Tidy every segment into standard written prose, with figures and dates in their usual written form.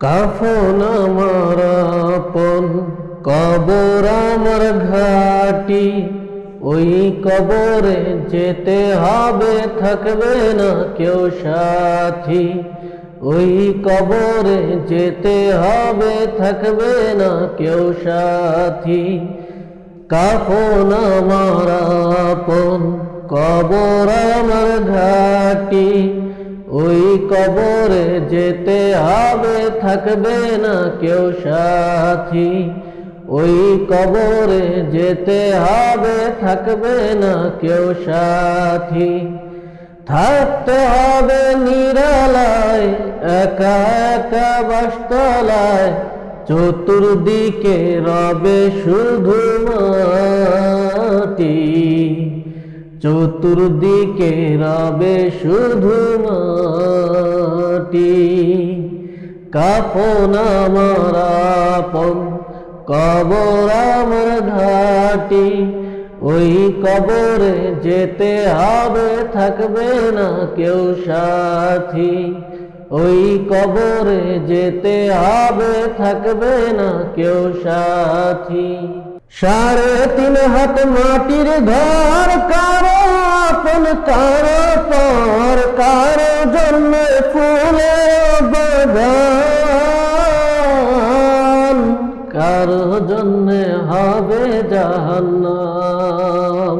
কাফন আমার আপন, কবর আমার ঘাটি। ওই কবরে যেতে হবে, থাকবে না কেউ সাথী। ওই কবরে যেতে হবে, থাকবে না কেউ সাথী। কাফন আমার আপন, কবর আমার ঘাটি। ওই কবরে যেতে হবে, থাকবে না কেউ সাথী। ওই কবরে যেতে হবে, থাকবে না কেউ সাথী। থাকতে হবে নিরালায়, একা একা বাসতলায়। চতুর্দিকে রবে শুধু মাটি, চতুর্দিকে রবে শুধু মাটি। কাফন আমার আপন, কবর আমার ঘাটি। ওই কবরে যেতে হবে, থাকবে না কেউ সাথী। ওই কবরে যেতে হবে, থাকবে না কেউ সাথী। 3.5 হাত মাটির ঘর, কারো আপন কারো পর, কারো জন্য ফুলের বাগান, কারো জন্য হবে জাহান্নাম।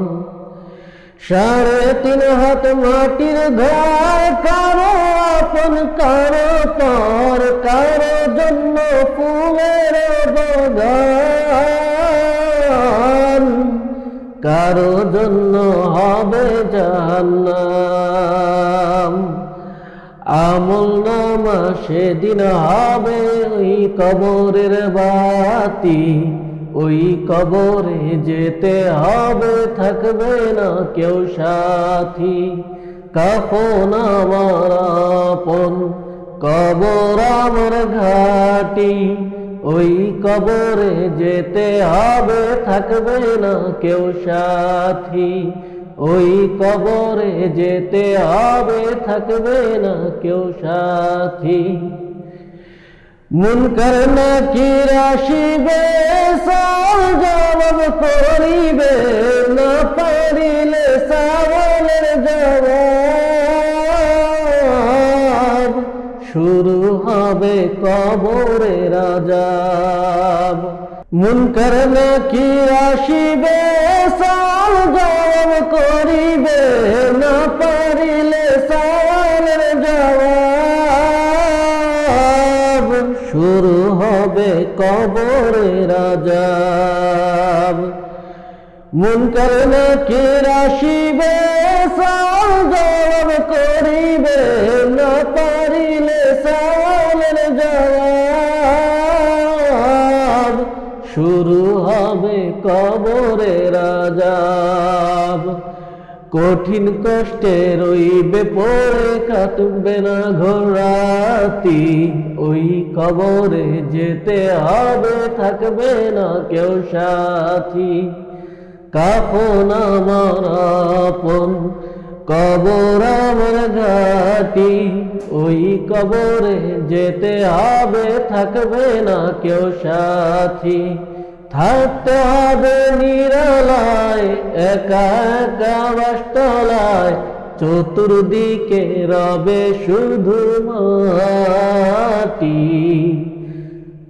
3.5 হাত মাটির ঘর, কারো আপন কারো পর, কারো জন্য ফুলের বাগান, কারো জন্য হবে জাহান্নাম। আমলনামা সেদিন হবে ওই কবরের বাতি। ওই কবরে যেতে হবে, থাকবে না কেউ সাথী। কাফন আমার আপন, কবর আমার ঘাটি। ওই কবরে যেতে হবে, থাকবে না কেউ সাথী। ওই কবরে যেতে হবে, থাকবে না কেউ সাথী। মুনকার নাকির আসিবে, সওয়াল জবাব করিবে, না পারিলে সওয়ালের জবাব। শুরু হবে কবরের আযাব। মুনকার নাকির আসিবে, সওয়াল জবাব করিবে, না পারিলে সওয়ালের জবাব। শুরু হবে কবরের আযাব। মুনকার নাকির আসিবে, সওয়াল জবাব করিবে, না পারিলে সওয়ালের জবাব। শুরু হবে কবরের আযাব। কঠিন কষ্টে রইবে পড়ে, কাটবে না ঘোর রাতি। ওই কবরে যেতে হবে, থাকবে না কেউ সাথী। কাফন আমার আপন, কবর আমার ঘাটি। ওই কবরে যেতে হবে, থাকবে না কেউ সাথী। থাকতে হবে নিরালায়, একা একা বাসতলায়। চতুর্দিকে রবে শুধু মাটি,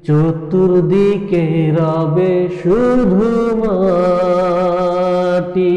চতুর্দিকে রবে শুধু মাটি।